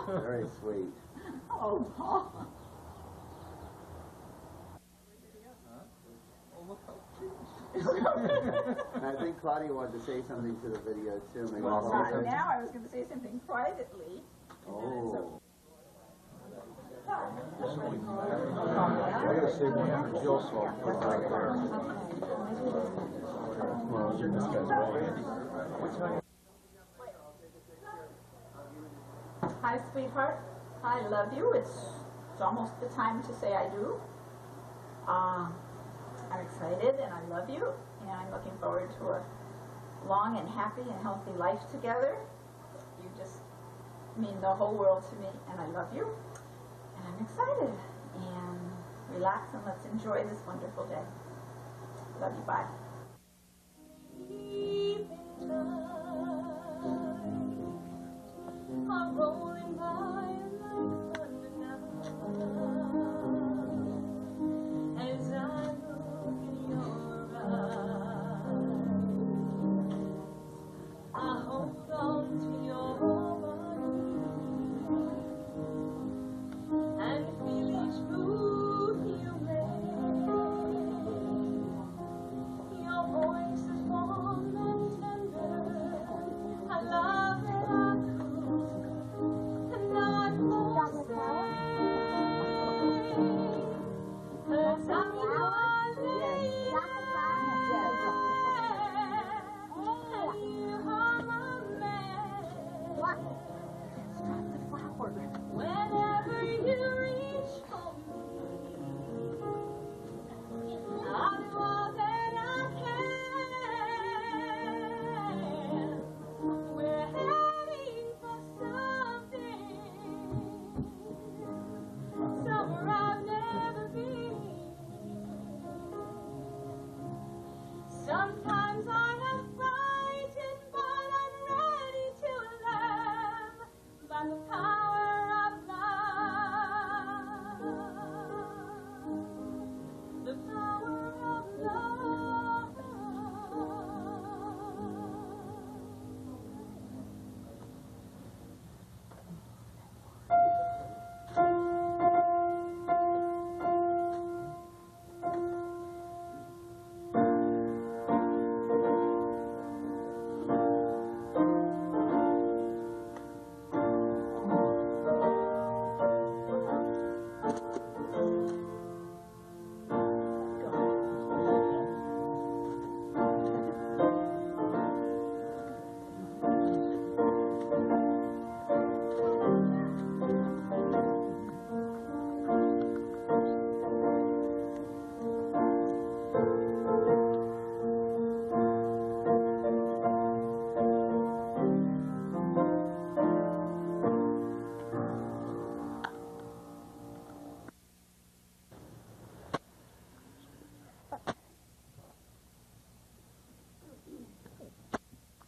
Very sweet. Oh, Paul. I think Claudia wanted to say something to the video too. Maybe Well, now I was going to say something privately. Oh. Hi, sweetheart. I love you. It's almost the time to say I do. I'm excited and I love you, and I'm looking forward to a long and happy and healthy life together. You just mean the whole world to me, and I love you, and I'm excited. And relax and let's enjoy this wonderful day. Love you. Bye. I'm rolling by like thunder now, as I look in your eyes. I hold on to your body and feel each move you make. Your voice is warm and tender. I love it. Whenever you reach for me, I'll do all that I can. We're heading for something, somewhere I've never been. Sometimes I am frightened, but I'm ready to learn by the power of love. The power of love.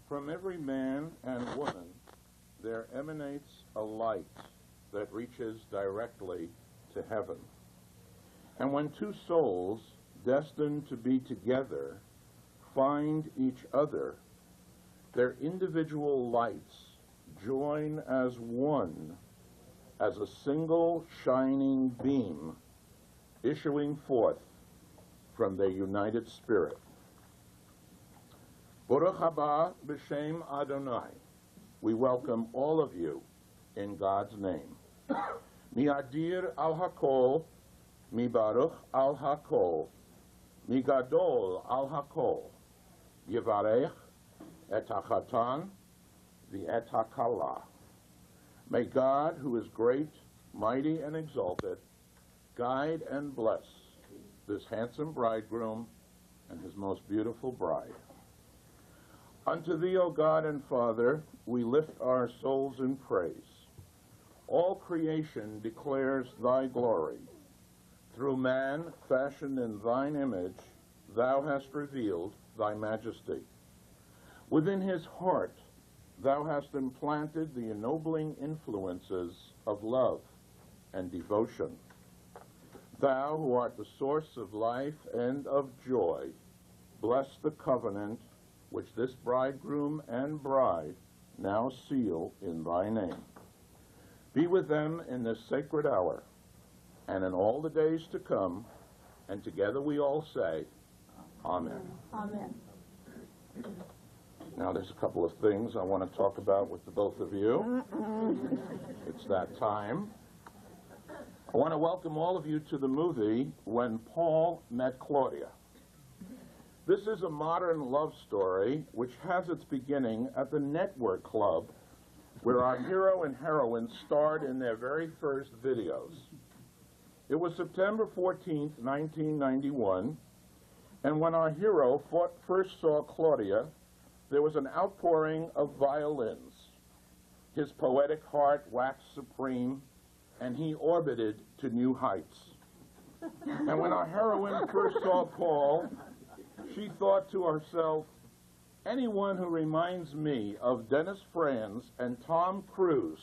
From every man and woman there emanates a light that reaches directly to heaven. And when two souls destined to be together find each other, their individual lights join as one, as a single shining beam issuing forth from their united spirit. Baruch haba b'shem Adonai. We welcome all of you in God's name. Mi adir al hakol, mi baruch al hakol, mi gadol al hakol, yivarech et hachatan v'et hakala. May God, who is great, mighty, and exalted, guide and bless this handsome bridegroom and his most beautiful bride. Unto thee, O God and Father, we lift our souls in praise. All creation declares thy glory. Through man, fashioned in thine image, thou hast revealed thy majesty. Within his heart, thou hast implanted the ennobling influences of love and devotion. Thou, who art the source of life and of joy, bless the covenant which this bridegroom and bride now seal in thy name. Be with them in this sacred hour and in all the days to come, and together we all say, Amen. Amen. Now there's a couple of things I want to talk about with the both of you. It's that time. I want to welcome all of you to the movie When Paul Met Claudia. This is a modern love story which has its beginning at the Network Club, where our hero and heroine starred in their very first videos. It was September 14th, 1991, and when our hero first saw Claudia, there was an outpouring of violins. His poetic heart waxed supreme, and he orbited to new heights. And when our heroine first saw Paul, she thought to herself, anyone who reminds me of Dennis Franz and Tom Cruise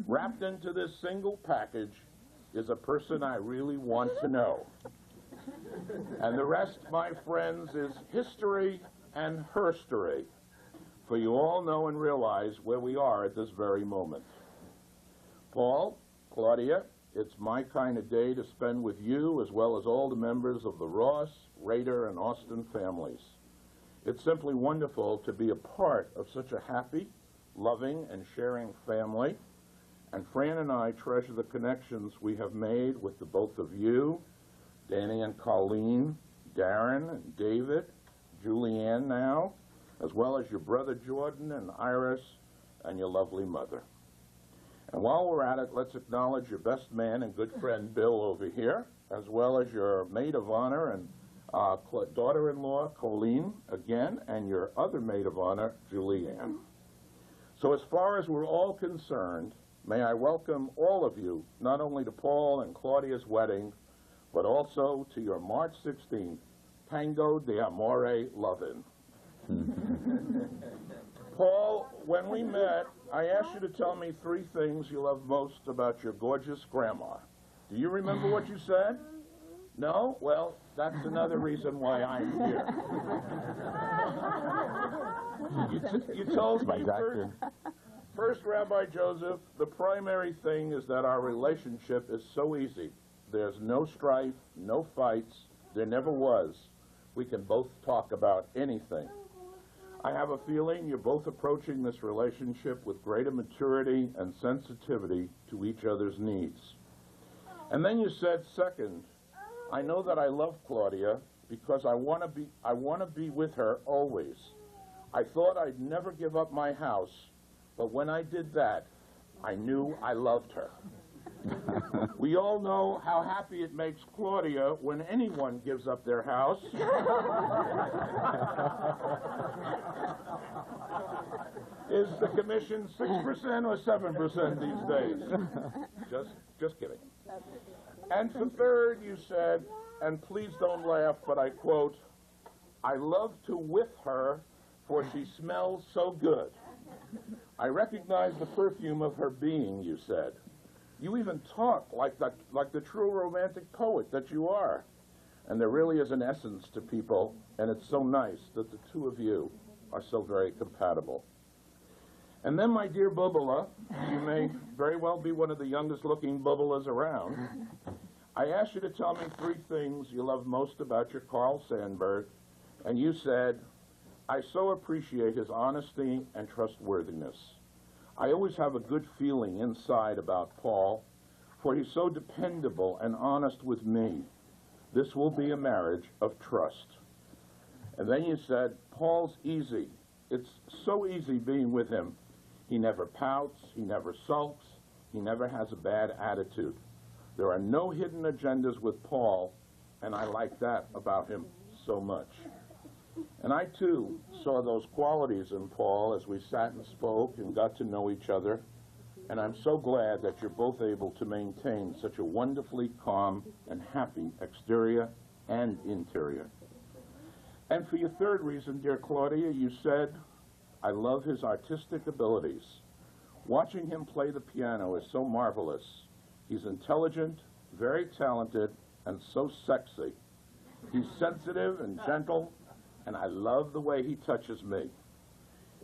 wrapped into this single package is a person I really want to know. And the rest, my friends, is history and herstory, for you all know and realize where we are at this very moment. Paul, Claudia, it's my kind of day to spend with you as well as all the members of the Ross, Rader, and Austin families. It's simply wonderful to be a part of such a happy, loving, and sharing family, and Fran and I treasure the connections we have made with the both of you, Danny and Colleen, Darren and David, Julianne now, as well as your brother Jordan and Iris, and your lovely mother. And while we're at it, let's acknowledge your best man and good friend Bill over here, as well as your maid of honor and daughter-in-law Colleen again, and your other maid of honor, Julianne. So as far as we're all concerned, may I welcome all of you, not only to Paul and Claudia's wedding, but also to your March 16th Tango de Amore Lovin'. Paul, when we met, I asked you to tell me 3 things you love most about your gorgeous grandma. Do you remember what you said? No? Well, that's another reason why I'm here. You told me first, Rabbi Joseph, the primary thing is that our relationship is so easy. There's no strife, no fights. There never was. We can both talk about anything. I have a feeling you're both approaching this relationship with greater maturity and sensitivity to each other's needs. And then you said, second, I know that I love Claudia because I want to be with her always. I thought I'd never give up my house, but when I did that, I knew I loved her. We all know how happy it makes Claudia when anyone gives up their house. Is the commission 6% or 7% these days? Just kidding. And for third, you said, and please don't laugh, but I quote, I love to whiff her, for she smells so good. I recognize the perfume of her being, you said. You even talk like the true romantic poet that you are. And there really is an essence to people, and it's so nice that the two of you are so very compatible. And then, my dear Bubala, you may very well be one of the youngest looking Bubalas around. I asked you to tell me 3 things you love most about your Carl Sandburg, and you said, I so appreciate his honesty and trustworthiness. I always have a good feeling inside about Paul, for he's so dependable and honest with me. This will be a marriage of trust. And then you said, Paul's easy. It's so easy being with him. He never pouts, he never sulks, he never has a bad attitude. There are no hidden agendas with Paul, and I like that about him so much. And I, too, saw those qualities in Paul as we sat and spoke and got to know each other, and I'm so glad that you're both able to maintain such a wonderfully calm and happy exterior and interior. And for your third reason, dear Claudia, you said, I love his artistic abilities. Watching him play the piano is so marvelous. He's intelligent, very talented, and so sexy. He's sensitive and gentle, and I love the way he touches me.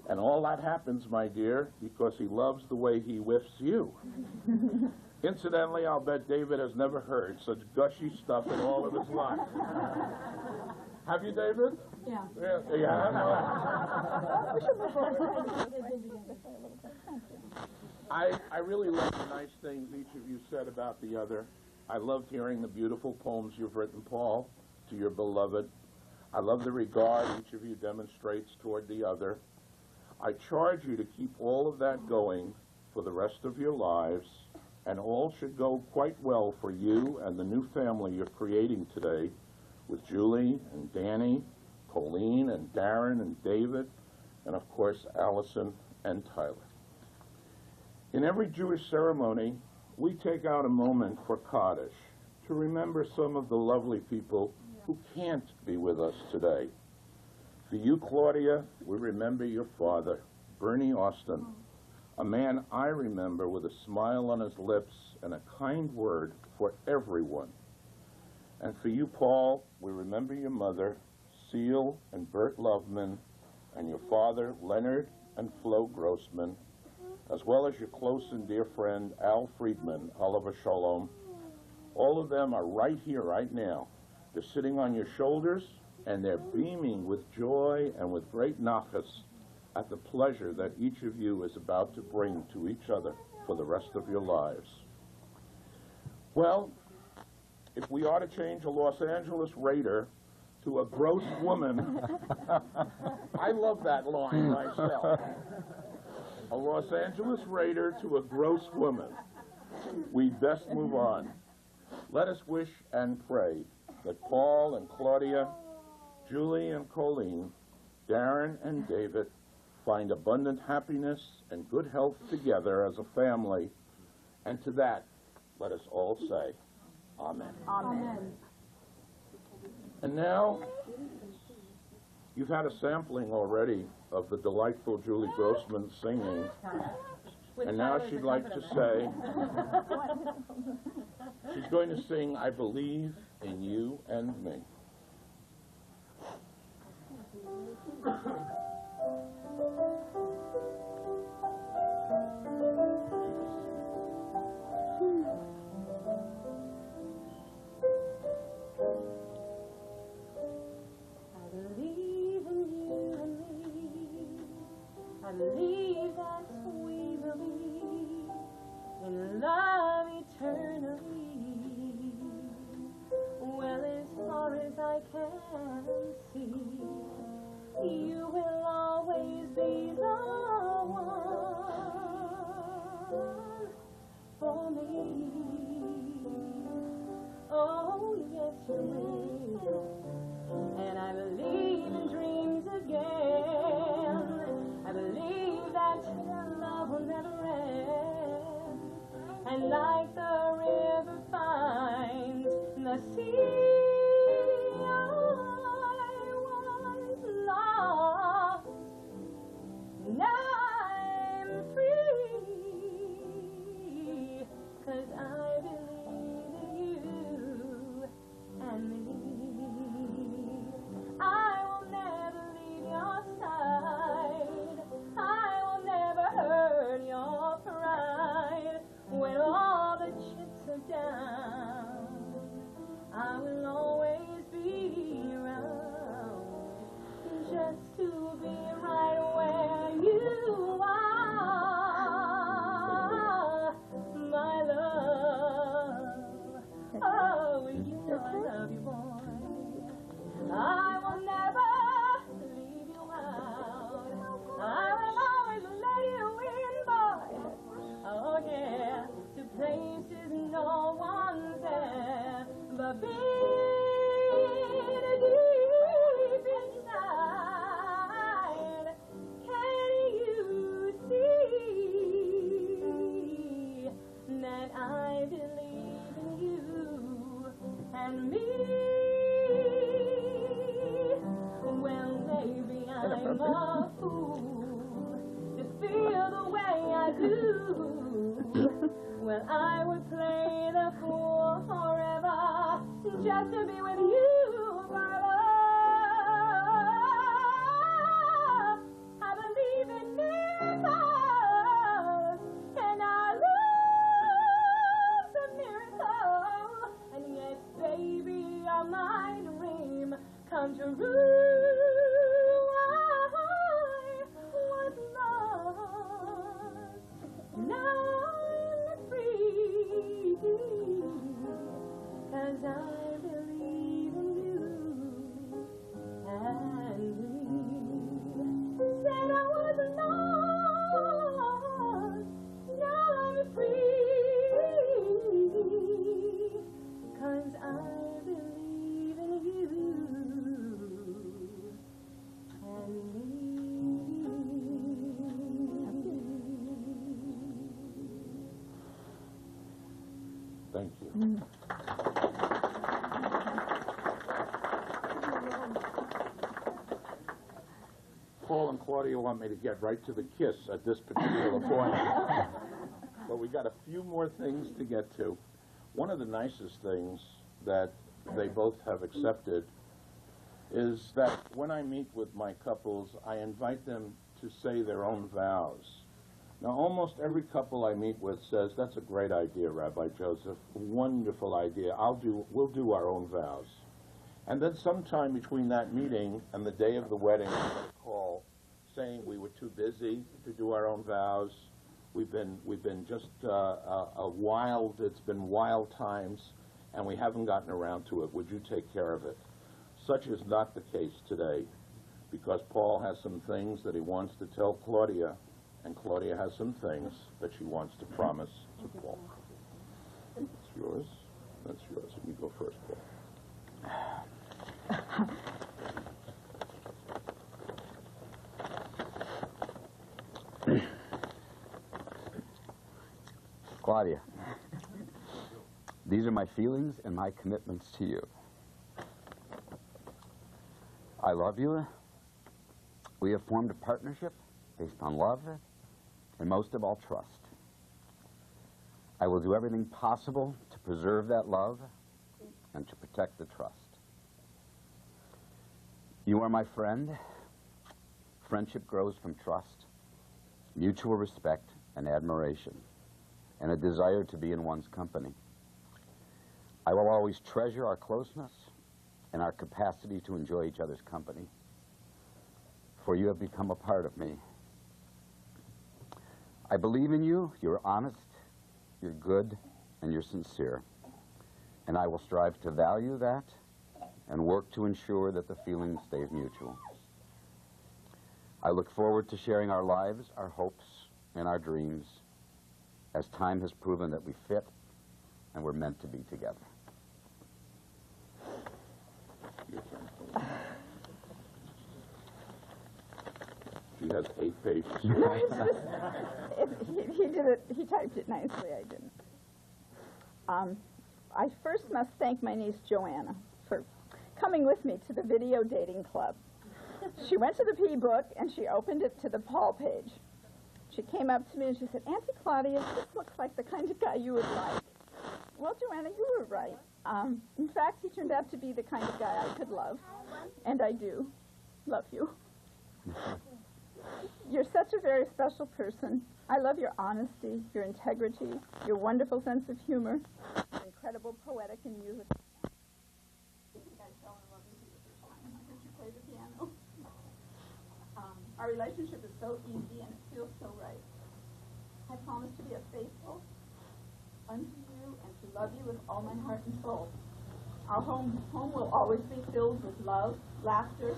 And all that happens, my dear, because he loves the way he whiffs you. Incidentally, I'll bet David has never heard such gushy stuff in all of his life. Have you, David? Yeah. I really love the nice things each of you said about the other. I loved hearing the beautiful poems you've written, Paul, to your beloved. I love the regard each of you demonstrates toward the other. I charge you to keep all of that going for the rest of your lives, and all should go quite well for you and the new family you're creating today with Julie and Danny, Colleen and Darren and David, and of course Allison and Tyler. In every Jewish ceremony, we take out a moment for Kaddish to remember some of the lovely people who can't be with us today. For you, Claudia, we remember your father, Bernie Austin, a man I remember with a smile on his lips and a kind word for everyone. And for you, Paul, we remember your mother, Seal and Bert Loveman, and your father, Leonard and Flo Grossman, as well as your close and dear friend, Al Friedman, Oliver Shalom. All of them are right here, right now. They're sitting on your shoulders, and they're beaming with joy and with great nachas at the pleasure that each of you is about to bring to each other for the rest of your lives. Well, if we ought to change a Los Angeles Raider to a gross woman, I love that line myself. A Los Angeles Raider to a gross woman. We'd best move on. Let us wish and pray that Paul and Claudia, Julie and Colleen, Darren and David find abundant happiness and good health together as a family. And to that, let us all say, Amen. Amen. And now, you've had a sampling already of the delightful Julie Grossman singing. And now she'd like to say, she's going to sing, I Believe in You and Me. I believe that we will be in love eternally. Well, as far as I can see, you will always be the one for me. Oh, yes, you will. And I believe in dreams again. I believe that love will never end. And like the river finds the sea, I was lost. Now I'm free, 'cause I believe in you and me. I will never leave your side. I will never hurt your pride. When all the chips are down, I will always be around, just to be right where you are, my love. Oh, you know I love you, boy. I will never leave you out. I will always let you in, boy. Oh yeah, to places no one's there, but being deep inside, can you see that I believe in you and me? Well, maybe I'm a fool to feel the way I do. Well, I would play the fool forever just to be with you, my love. I believe in come true. I was lost, now I'm free, 'cause I believe in you and me. Said I was lost, now I'm free, 'cause I believe in you and me. Thank you. Paul and Claudia want me to get right to the kiss at this particular point. But we got a few more things to get to. One of the nicest things that they both have accepted is that when I meet with my couples, I invite them to say their own vows. Now, almost every couple I meet with says, "That's a great idea, Rabbi Joseph. Wonderful idea. We'll do our own vows." And then sometime between that meeting and the day of the wedding, I get a call saying we were too busy to do our own vows. We've been just it's been wild times, and we haven't gotten around to it. Would you take care of it? Such is not the case today, because Paul has some things that he wants to tell Claudia, and Claudia has some things that she wants to promise to Paul. That's yours. That's yours. You go first, Paul. Claudia, these are my feelings and my commitments to you. I love you. We have formed a partnership based on love and most of all trust. I will do everything possible to preserve that love and to protect the trust. You are my friend. Friendship grows from trust, mutual respect and admiration, and a desire to be in one's company. I will always treasure our closeness and our capacity to enjoy each other's company, for you have become a part of me. I believe in you. You're honest, you're good, and you're sincere, and I will strive to value that and work to ensure that the feeling stays mutual. I look forward to sharing our lives, our hopes, and our dreams, as time has proven that we fit and we're meant to be together. She has 8 pages. He did it. He typed it nicely. I didn't. I first must thank my niece Joanna for coming with me to the video dating club. She went to the P book and she opened it to the Paul page. She came up to me and she said, "Auntie Claudia, this looks like the kind of guy you would like." Well, Joanna, you were right. In fact, he turned out to be the kind of guy I could love, and I do love you. You're such a very special person. I love your honesty, your integrity, your wonderful sense of humor, your incredible poetic and musical. You guys fell in love with you the first time. I heard you play the piano. Our relationship is so easy and it feels so right. I promise to be a faithful unto you and to love you with all my heart and soul. Our home will always be filled with love, laughter,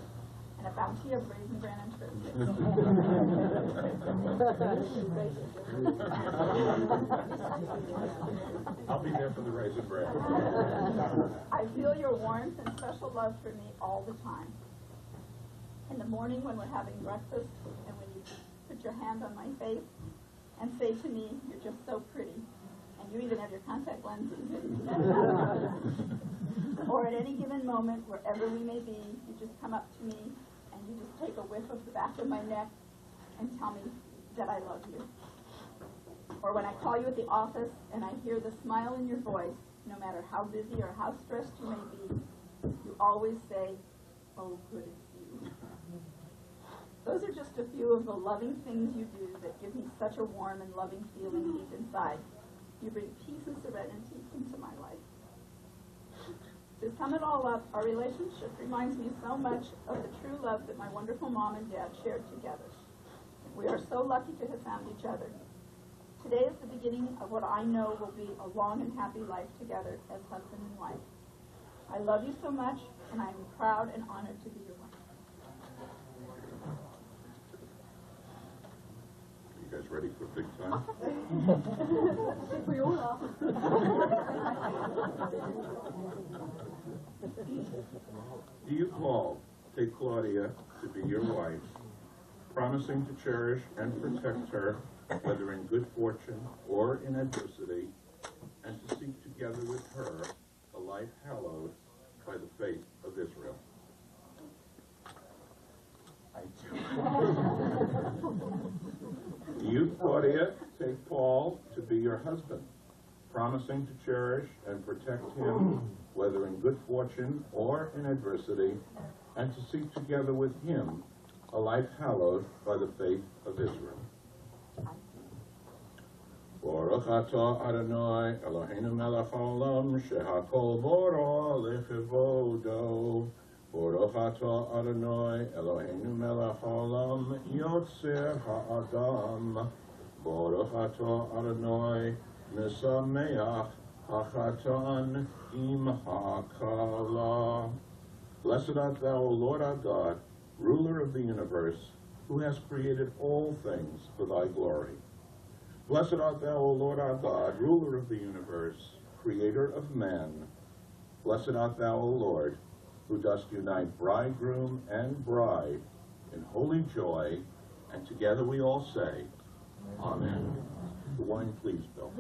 and a bounty of raisin bran and triscuits. I'll be there for the raisin bread. I feel your warmth and special love for me all the time. In the morning when we're having breakfast and when you put your hand on my face and say to me, "You're just so pretty," and you even have your contact lenses in. Or at any given moment, wherever we may be, you just come up to me and you just take a whiff of the back of my neck and tell me that I love you. Or when I call you at the office and I hear the smile in your voice, no matter how busy or how stressed you may be, you always say, "Oh, good, it's you." Those are just a few of the loving things you do that give me such a warm and loving feeling deep inside. You bring peace and serenity into my life. Just sum it all up, our relationship reminds me so much of the true love that my wonderful mom and dad shared together. We are so lucky to have found each other. Today is the beginning of what I know will be a long and happy life together as husband and wife. I love you so much, and I am proud and honored to be your wife. You guys ready for big time? I think we all are. Do you, Paul, take Claudia to be your wife, promising to cherish and protect her, whether in good fortune or in adversity, and to seek together with her a life hallowed by the faith of Israel? I Do you, Claudia, take Paul to be your husband, promising to cherish and protect him, whether in good fortune or in adversity, and to seek together with him a life hallowed by the faith of Israel? Baruch atah Adonai Eloheinu melech haolam shehakol boro lechivodo. Baruch atah Adonai Eloheinu melech haolam yotzer ha'adam. Baruch atah Adonai mesameach hachatan im ha'kala. Blessed art thou, O Lord our God, ruler of the universe, who has created all things for thy glory. Blessed art thou, O Lord our God, ruler of the universe, creator of man. Blessed art thou, O Lord, who dost unite bridegroom and bride in holy joy, and together we all say, Amen. The wine, please, Bill.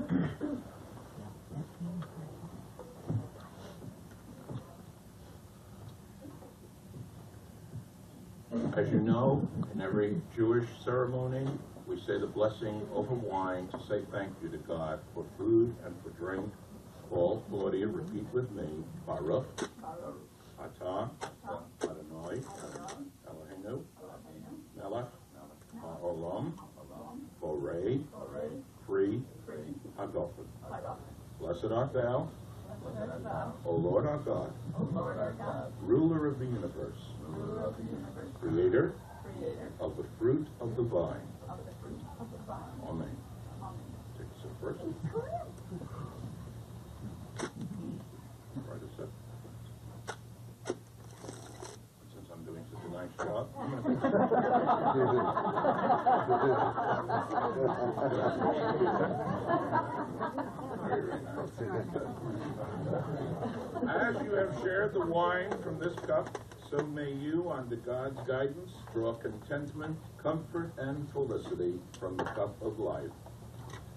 As you know, in every Jewish ceremony, we say the blessing over wine to say thank you to God for food and for drink. Paul, Claudia, repeat with me. Baruch, atah, Adonai, Eloheinu, melech haolam, borei, free, hagofen. Blessed art thou, O Lord our God, ruler of the universe, creator of the fruit of the vine. Amen. Take a sip first. Right a sip. Since I'm doing such a nice job, I'm going to As you have shared the wine from this cup, so may you, under God's guidance, draw contentment, comfort, and felicity from the cup of life.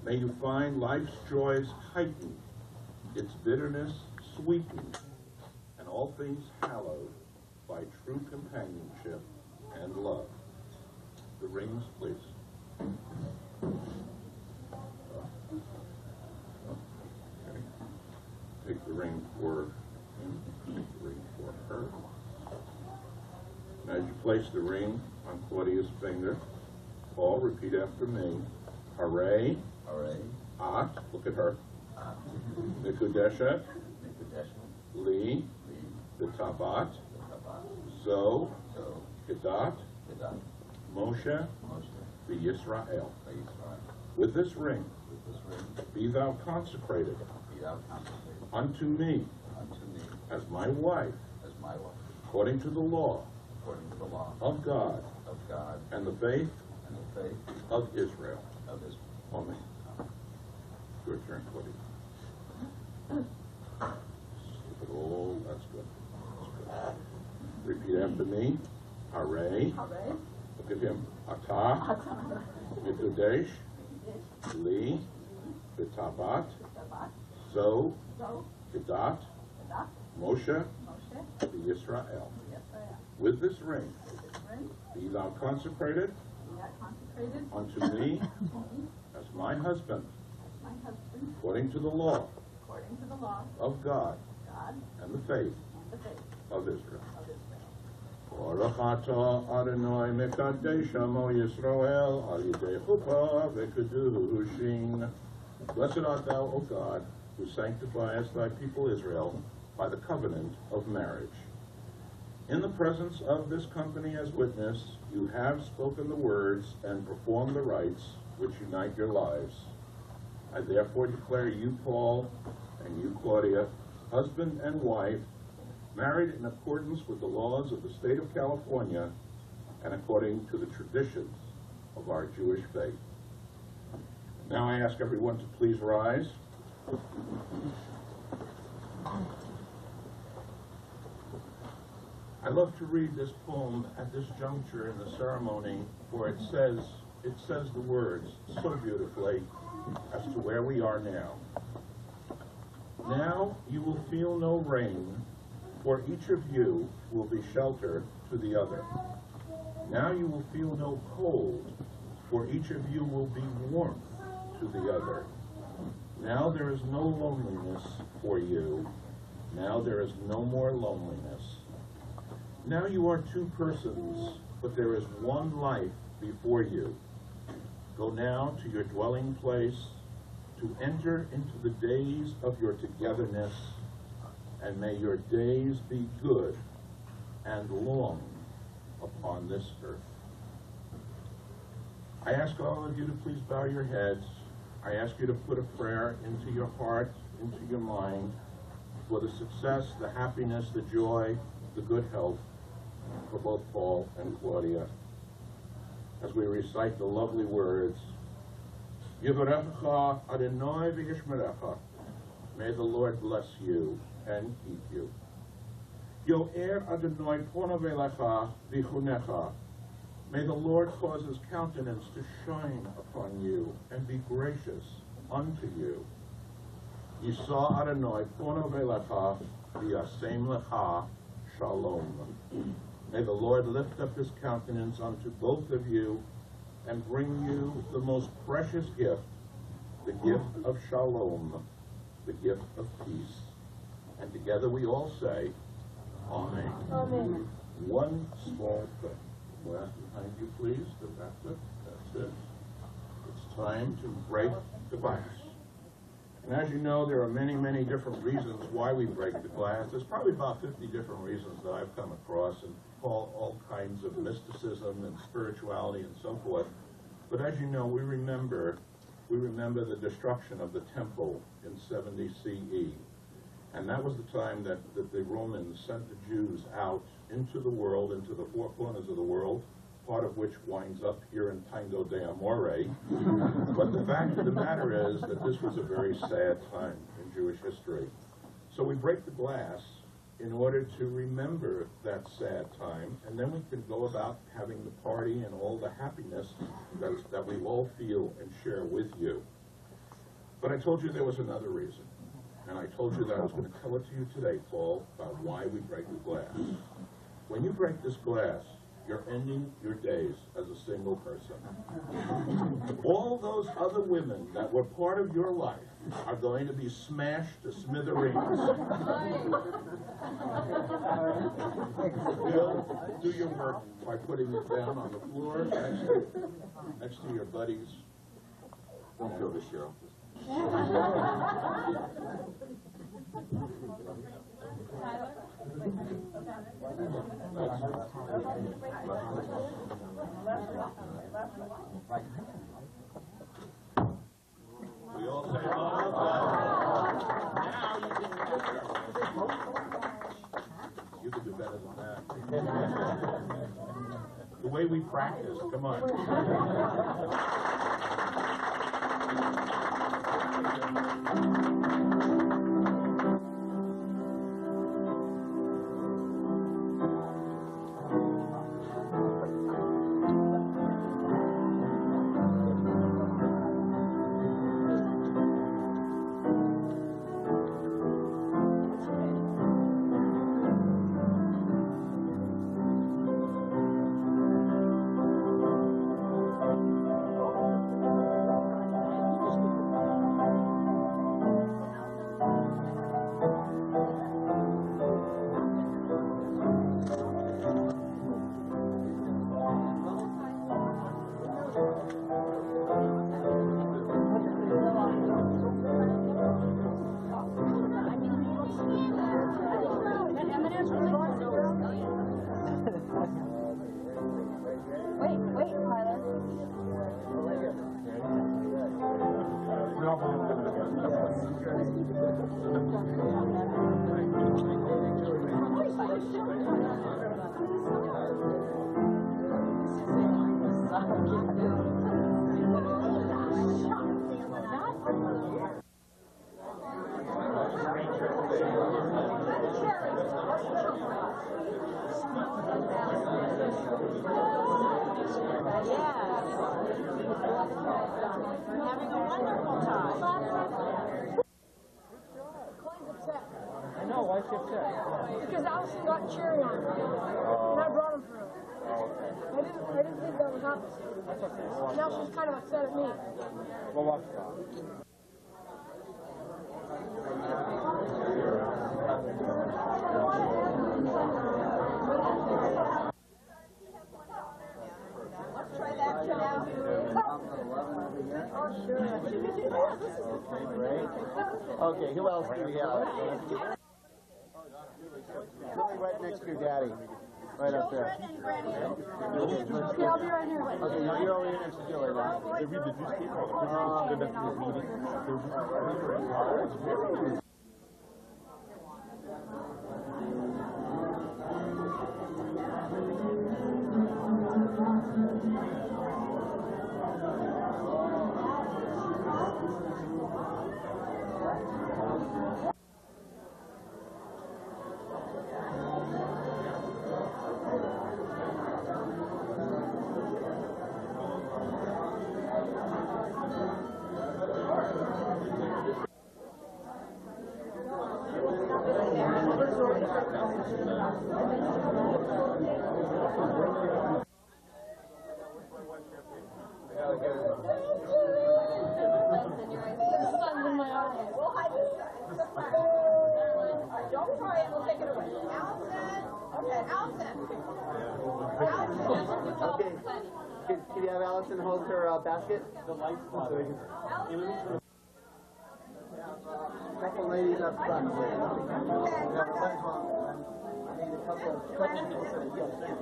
May you find life's joys heightened, its bitterness sweetened, and all things hallowed by true companionship and love. The rings, please. Okay. Take the ring for him, take the ring for her. As you place the ring on Claudia's finger, Paul, repeat after me. Hare, at, look at her. Mikudeshet, li, b'tabat, zo, gedat, Moshe, v'Yisrael. With this ring, be thou consecrated unto me as my wife, according to the law of God and the faith of Israel. Amen. Your turn, Claudia. Oh, that's good. Repeat after me. Hare. Look at him. Atah. Mikudesh. Li. B'tabat. Zo. Gedat. Moshe. V'Yisrael. With this ring, be thou consecrated unto me as my husband, according to the law of God and the faith of Israel. Baruch atah Adonai mekadesh amo Yisrael al yidei chuppah v'kedushin. Blessed art thou, O God, who sanctifiest thy people Israel by the covenant of marriage. In the presence of this company as witness, you have spoken the words and performed the rites which unite your lives. I therefore declare you, Paul, and you, Claudia, husband and wife, married in accordance with the laws of the state of California and according to the traditions of our Jewish faith. Now I ask everyone to please rise. I love to read this poem at this juncture in the ceremony, for it says the words so beautifully as to where we are now. Now you will feel no rain, for each of you will be shelter to the other. Now you will feel no cold, for each of you will be warmth to the other. Now there is no loneliness for you. Now there is no more loneliness. Now you are two persons, but there is one life before you. Go now to your dwelling place to enter into the days of your togetherness, and may your days be good and long upon this earth. I ask all of you to please bow your heads. I ask you to put a prayer into your heart, into your mind, for the success, the happiness, the joy, the good health for both Paul and Claudia. As we recite the lovely words, Yivarecha Adonai v'yishmerecha. May the Lord bless you and keep you. Yo'er Adonai ponav elecha v'chunecha. May the Lord cause his countenance to shine upon you and be gracious unto you. Yisa Adonai ponav elecha v'yasem lecha shalom. May the Lord lift up his countenance unto both of you and bring you the most precious gift, the gift of shalom, the gift of peace. And together we all say, Amen. Amen. One small thing. Glass behind you, please. That's it. That's it. It's time to break the glass. And as you know, there are many, many different reasons why we break the glass. There's probably about 50 different reasons that I've come across, and all kinds of mysticism and spirituality and so forth. But as you know, we remember the destruction of the temple in 70 CE. And that was the time that the Romans sent the Jews out into the world, into the four corners of the world, part of which winds up here in Tango de Amore. But the fact of the matter is that this was a very sad time in Jewish history. So we break the glass in order to remember that sad time, and then we can go about having the party and all the happiness that we all feel and share with you. But I told you there was another reason. And I told you that I was going to tell it to you today, Paul, about why we break the glass. When you break this glass, you're ending your days as a single person. All those other women that were part of your life are going to be smashed to smithereens. Bill, do your work by putting it down on the floor next to your buddies. Don't feel the Cheryl. We all say, now you can do better than that. The way we practice, come on. Because Allison got cheering on him, and I brought him through. I didn't think that would happen. Now she's kind of upset at me. Well, watch that. Let's try that now. Oh, sure. Okay, great. Okay, who else do we have? Really right next to your daddy. Right up there. Okay, I'll be right here. Okay, you're over here next to Julie now. They read the newspaper. Good enough for this meeting. Don't try it, we'll take it away. Allison! Okay, Allison! Okay. Can you have Allison hold her basket? The lights couple ladies up front. I need a couple of yes, thank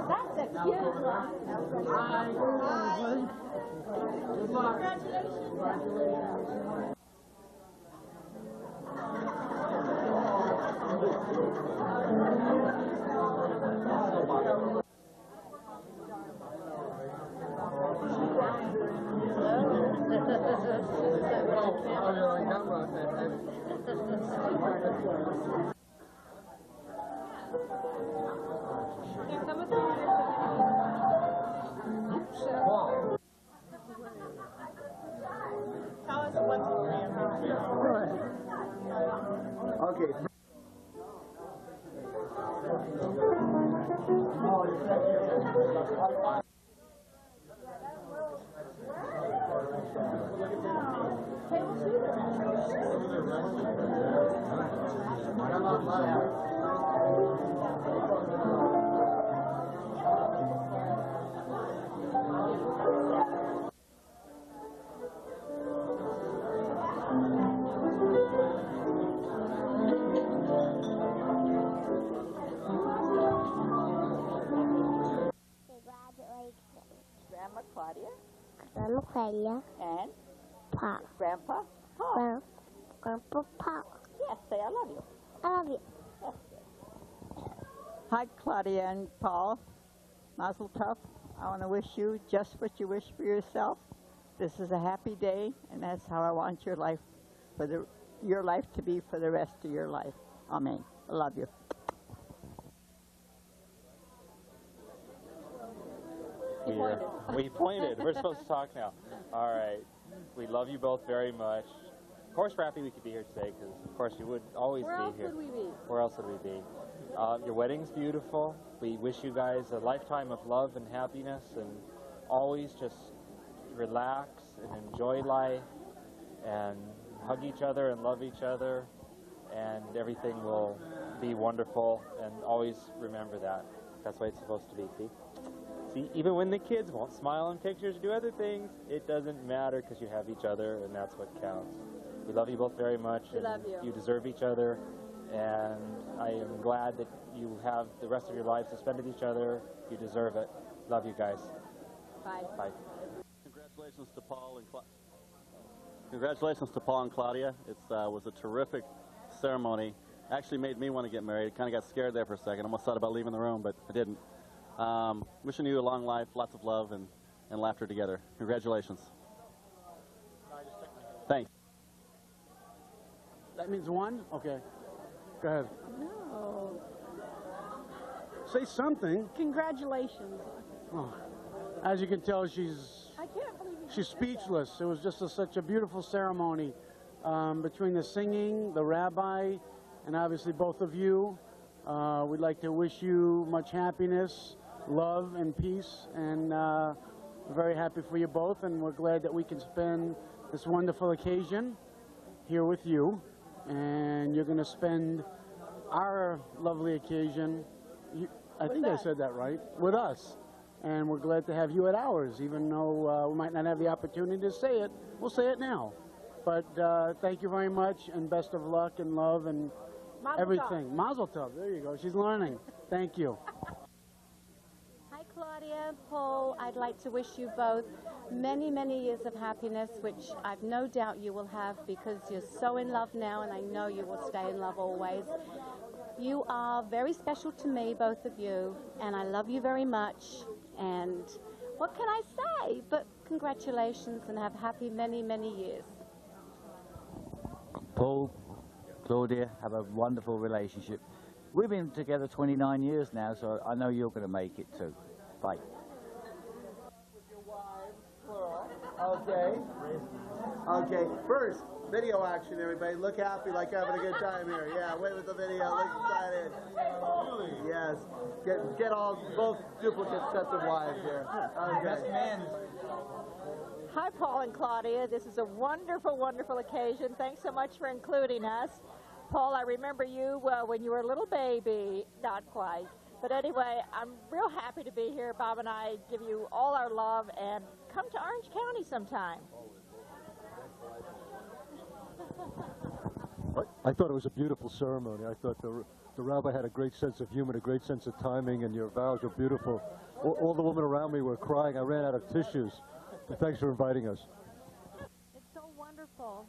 That's a cute one. Congratulations. Okay. Grandma Claudia Grandma Claudia, and Pop, Grandpa Paul. Grandpa Pop. Yes, say I love you. I love you. Hi, Claudia and Paul. Mazel tov. I want to wish you just what you wish for yourself. This is a happy day, and that's how I want your life to be for the rest of your life. Amen. I love you. We pointed. We're supposed to talk now. All right. We love you both very much. Of course, we're happy we could be here today because, of course, you would always be here. Where else would we be? Where else would we be? Your wedding's beautiful. We wish you guys a lifetime of love and happiness and always just relax and enjoy life and hug each other and love each other, and everything will be wonderful, and always remember that. That's the way it's supposed to be, see? See, even when the kids won't smile in pictures or do other things, it doesn't matter because you have each other, and that's what counts. We love you both very much. We love you. You deserve each other, and I am glad that you have the rest of your lives to spend with each other. You deserve it. Love you guys. Bye. Bye. Congratulations to Paul and Claudia. It was a terrific ceremony. Actually made me want to get married. Kind of got scared there for a second. Almost thought about leaving the room, but I didn't. Wishing you a long life, lots of love, and laughter together. Congratulations. Thanks. That means one? Okay. Go ahead. No. Say something. Congratulations. Oh. As you can tell, she's I can't believe you she's speechless. It was just such a beautiful ceremony between the singing, the rabbi, and obviously both of you. We'd like to wish you much happiness, love, and peace, and we're very happy for you both, and we're glad that we can spend this wonderful occasion here with you, and you're going to spend our lovely occasion, I think I said that right, with us. And we're glad to have you at ours, even though we might not have the opportunity to say it. We'll say it now. But thank you very much, and best of luck and love and everything. Mazel tov. There you go. She's learning. Thank you. Hi, Claudia, Paul. I'd like to wish you both many, many years of happiness, which I've no doubt you will have because you're so in love now, and I know you will stay in love always. You are very special to me, both of you, and I love you very much. And what can I say? But congratulations, and have happy many, many years. Paul, Claudia, have a wonderful relationship. We've been together 29 years now, so I know you're going to make it too. Bye. Okay. Okay. First, video action, everybody. Look happy, like having a good time here. Yeah, wait with the video. Look excited. Yes. Get all both duplicate sets of wives here. Okay. Hi, Paul and Claudia. This is a wonderful, wonderful occasion. Thanks so much for including us. Paul, I remember you when you were a little baby. Not quite. But anyway, I'm real happy to be here. Bob and I give you all our love, and come to Orange County sometime. I thought it was a beautiful ceremony. I thought the rabbi had a great sense of humor, a great sense of timing, and your vows were beautiful. All the women around me were crying. I ran out of tissues. But thanks for inviting us. It's so wonderful.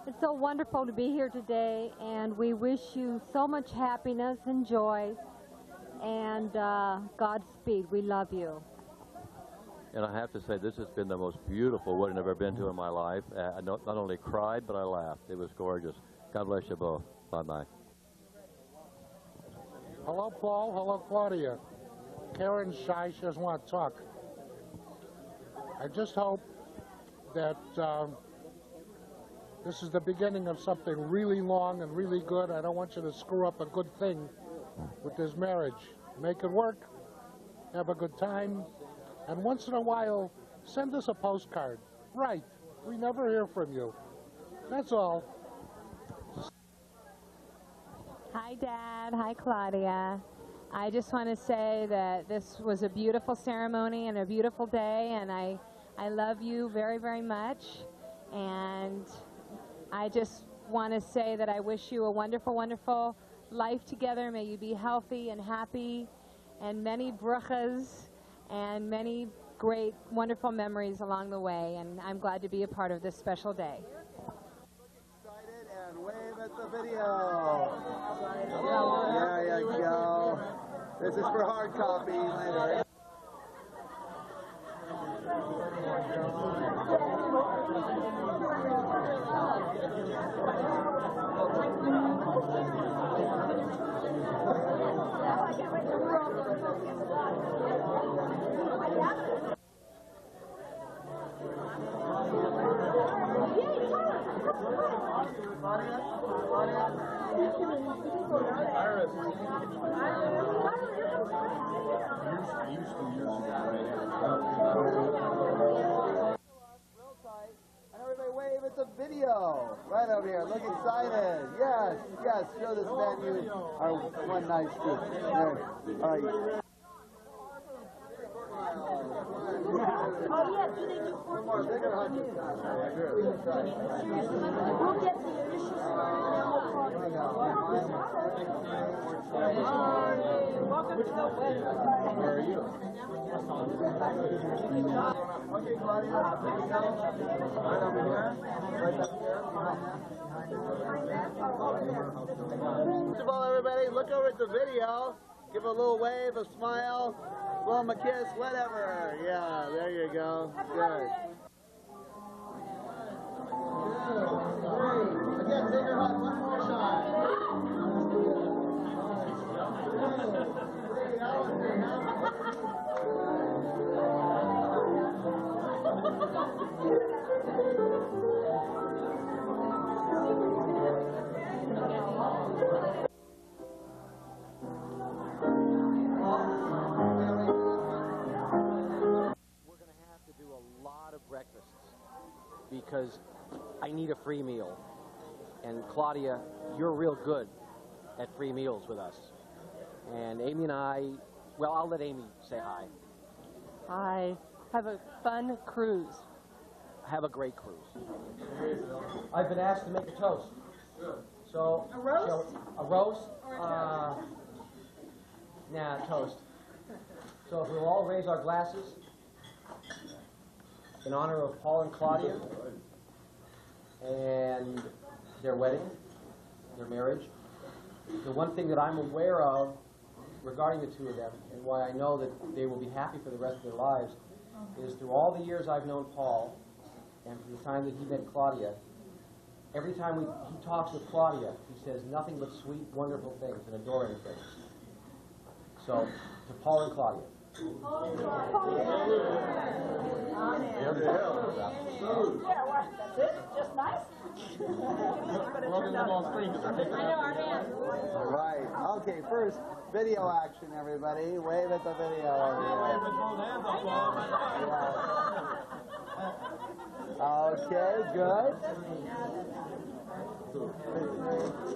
It's so wonderful to be here today, and we wish you so much happiness and joy, and Godspeed. We love you. And I have to say, this has been the most beautiful wedding I've ever been to in my life. I not only cried, but I laughed. It was gorgeous. God bless you both. Bye-bye. Hello, Paul. Hello, Claudia. Karen's shy. She doesn't want to talk. I just hope that this is the beginning of something really long and really good. I don't want you to screw up a good thing with this marriage. Make it work. Have a good time. And once in a while, send us a postcard. Right. We never hear from you. That's all. Hi, Dad. Hi, Claudia. I just want to say that this was a beautiful ceremony and a beautiful day, and I love you very, very much. And I just want to say that I wish you a wonderful, wonderful life together. May you be healthy and happy, and many bruchas, and many great, wonderful memories along the way. And I'm glad to be a part of this special day. Excited and wave at the video. There you go. This is for hard copy later. Everybody wave at the video. Right over here. Look excited. Yes, yes. Show this man you are one nice dude. There. All right. Oh, yeah, do they do four more bigger hunches? We'll get to you. You should Welcome to the wedding. Where are you? Okay, Claudia, there you go. Right over here. Right up here. First of all, everybody, look over at the video. Give a little wave, a smile, blow them a kiss, whatever. Yeah, there you go. Good. Again, bigger hug, one more shot. Breakfasts because I need a free meal, and Claudia, you're real good at free meals with us. And Amy and I, well, I'll let Amy say hi. Hi. Have a fun cruise. Have a great cruise. I've been asked to make a toast. So A roast? A roast? Or a toast? Nah, toast. So if we'll all raise our glasses in honor of Paul and Claudia and their wedding, their marriage. The one thing that I'm aware of regarding the two of them, and why I know that they will be happy for the rest of their lives, is through all the years I've known Paul, and from the time that he met Claudia, every time he talks with Claudia, he says nothing but sweet, wonderful things and adoring things. So, to Paul and Claudia. Yeah, what? That's it? Just nice? All right. Okay, first, video action, everybody. Wave at the video over here. Okay, good.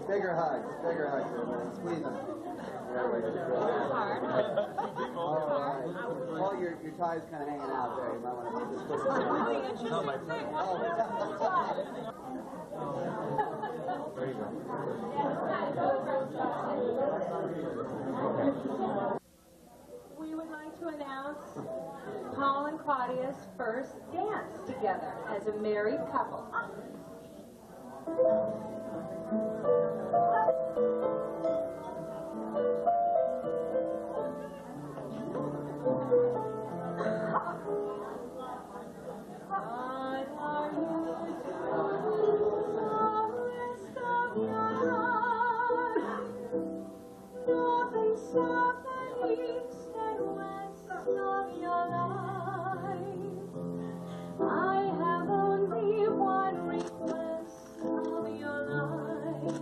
Bigger hugs, everybody. Squeeze them. All right. Well, your tie's kind of hanging out there. You might want to just put it Really interesting thing. There you go. We would like to announce Paul and Claudia's first dance together as a married couple. I have only one request of your life.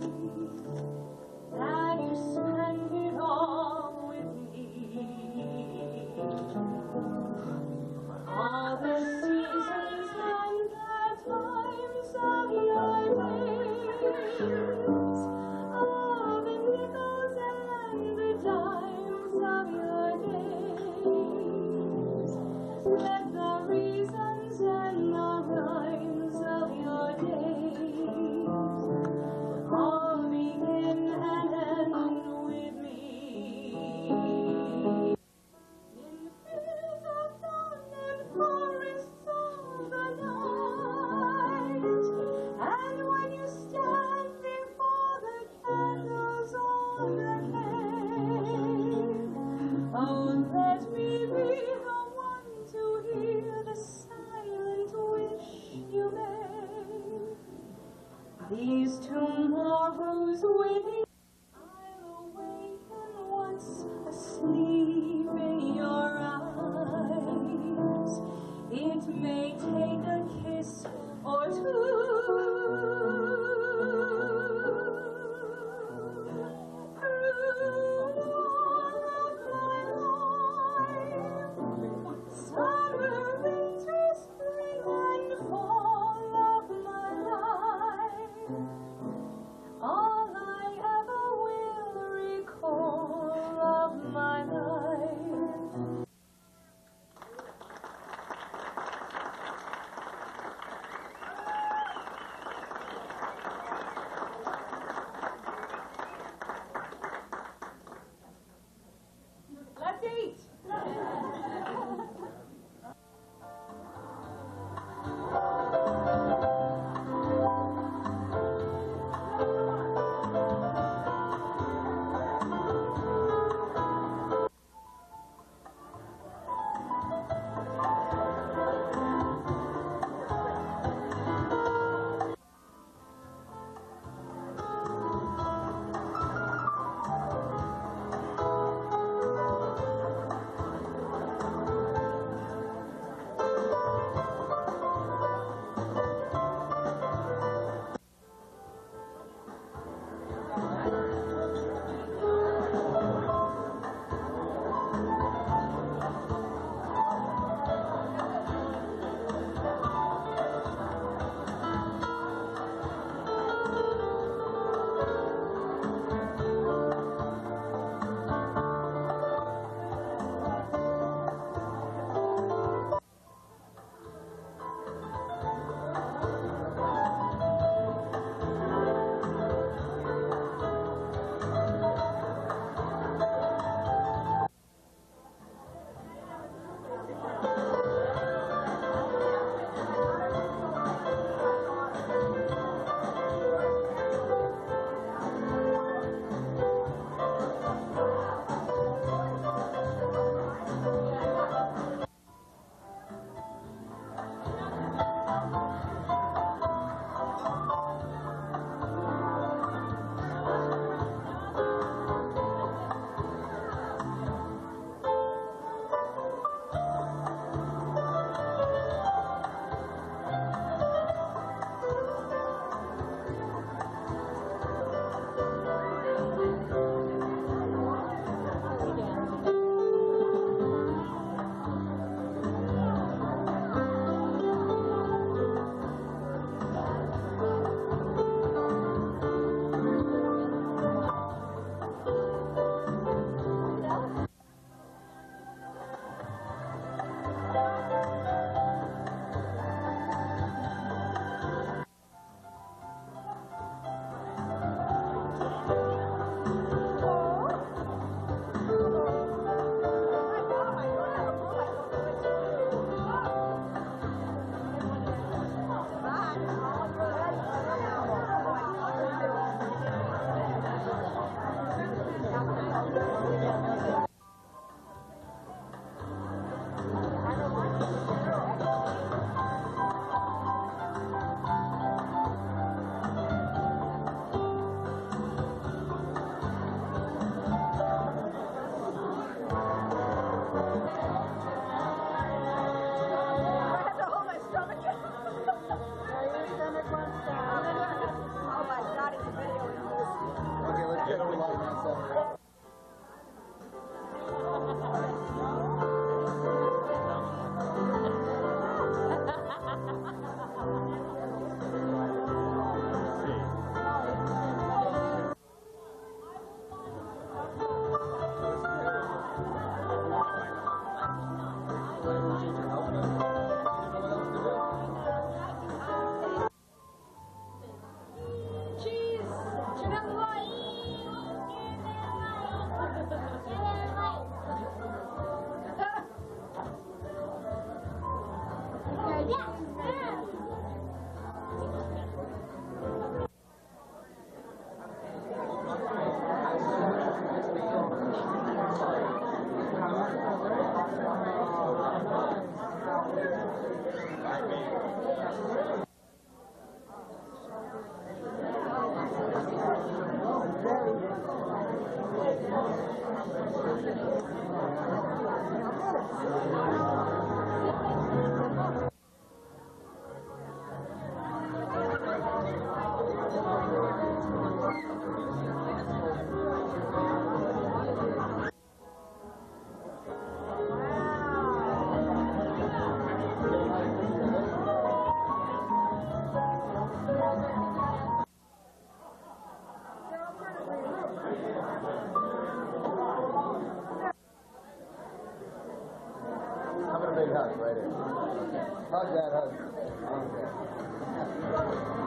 excited. Hug that husband. Okay.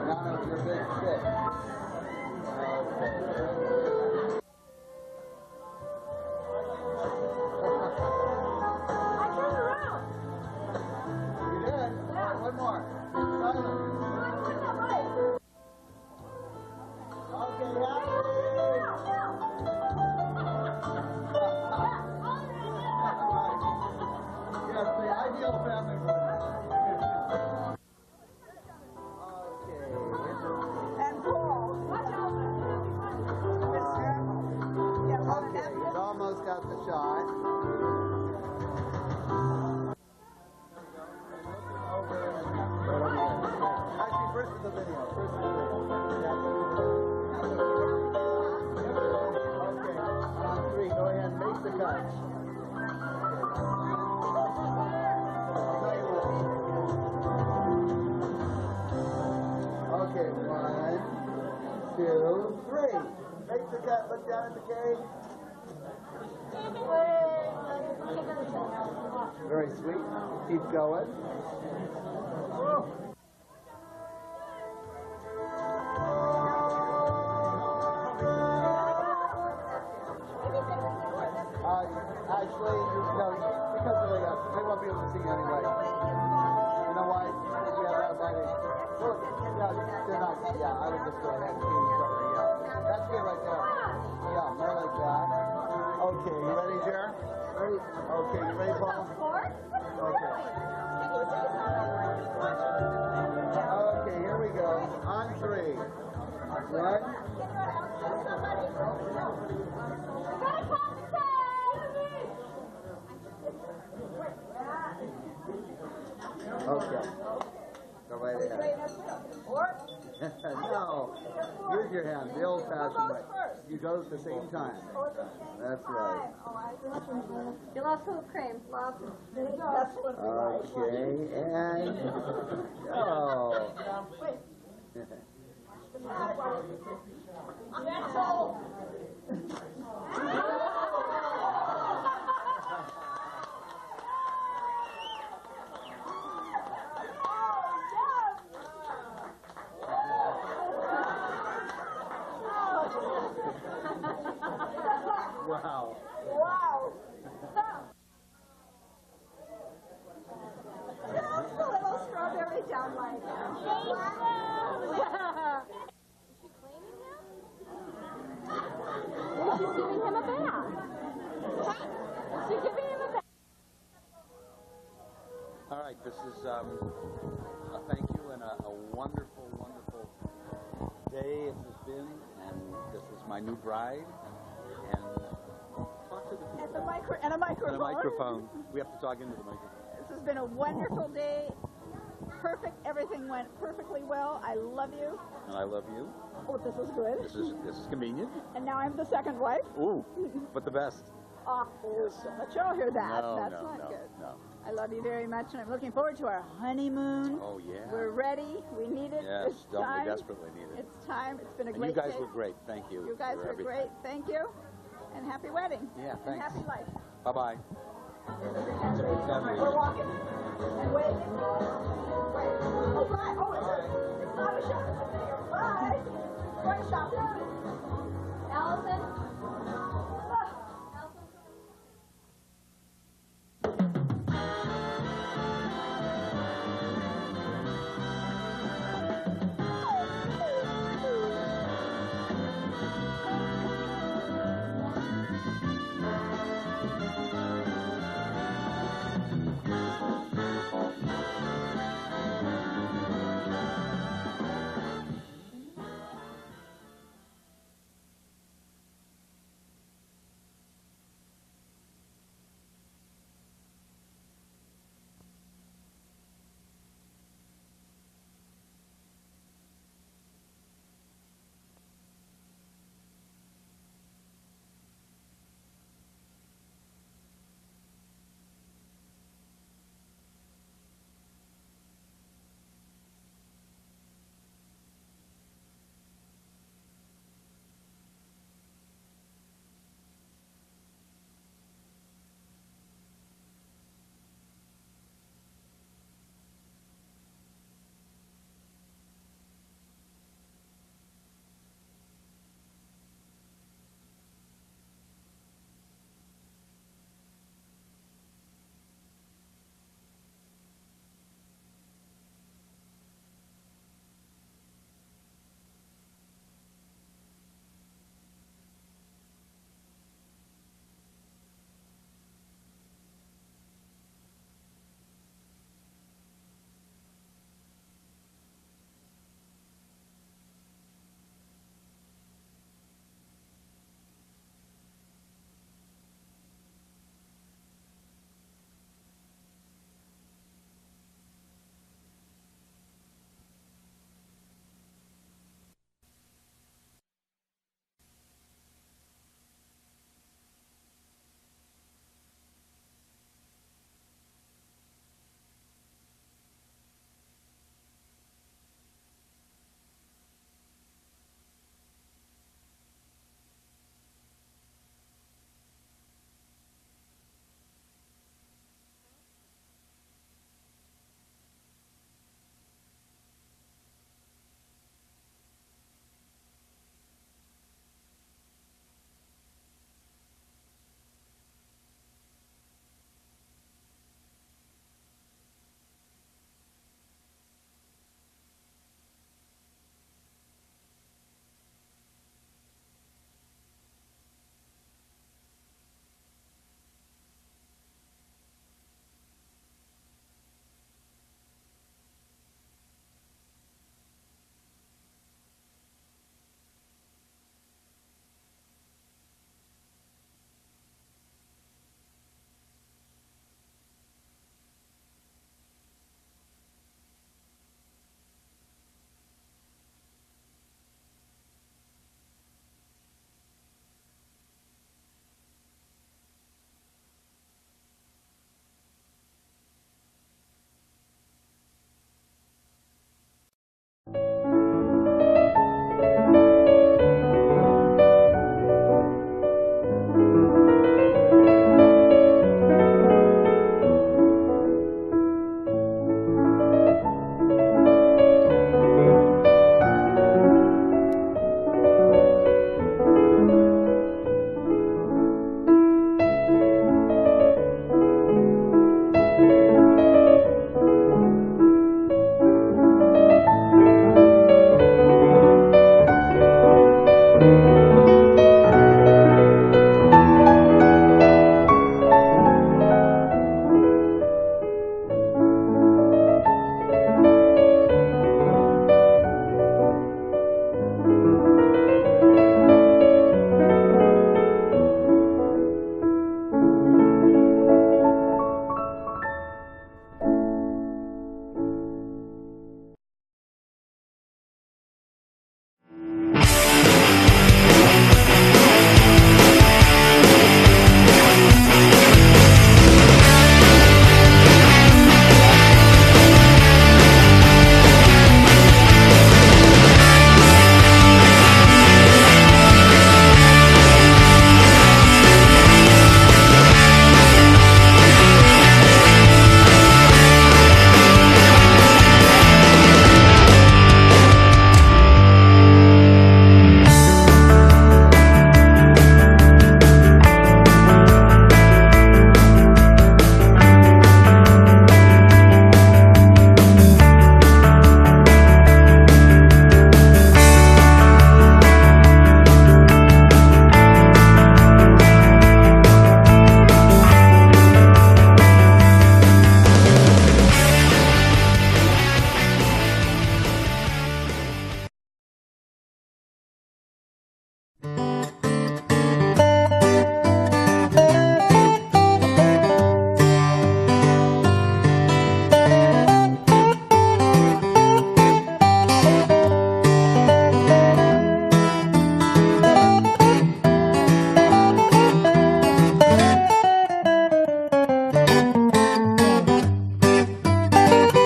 Now your big stick. Okay. You did? Yeah. One more. Silence. Okay, happy. Yes, the ideal family would. And Paul. Watch out. Okay, he's almost got the shot. Actually, first in the video. First in the video. Okay, on three, go ahead and make the cut. Okay, 1, 2, 3. Make the cut, look down at the cake. Very sweet. Keep going. Actually, no, because of they won't be able to see you anyway. You know why? Yeah, that might be. Look, yeah, they're not. Yeah, I would just go ahead and do something. Yeah, that's good right there. Yeah, more like that. Okay, you ready, Jer? Ready? Okay, you ready, Paul? Okay. Okay, here we go. On 3. 1. Okay. Go right ahead. No. Use your hand. The old-fashioned way. You go at the same time. That's right. You lost whipped cream. Okay, and go. Wow. Wow. Just a little strawberry down like that. She's giving him a bath. She's giving him a bath. All right, this is a thank you and a wonderful, wonderful day it has been, and this is my new bride, and talk to the people. And a microphone. And a microphone. We have to talk into the microphone. This has been a wonderful day. Perfect. Everything went perfectly well. I love you. And I love you. Oh, this is good. This is convenient. And now I'm the second wife. Ooh, but the best. Oh, so much. Y'all hear that. No, That's no, not no, good. no. I love you very much, and I'm looking forward to our honeymoon. Oh, yeah. We're ready. We need it. Yes, It's don't time. we desperately need it. It's time. It's been a And great you guys day. were great. Thank you. You guys for were everything. great. Thank you. And happy wedding. Yeah, And thanks. happy life. Bye-bye. We're walking and waiting. Wait. Oh, right. Oh, it's not a shopping day. Bye. Going shopping. Allison?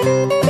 you.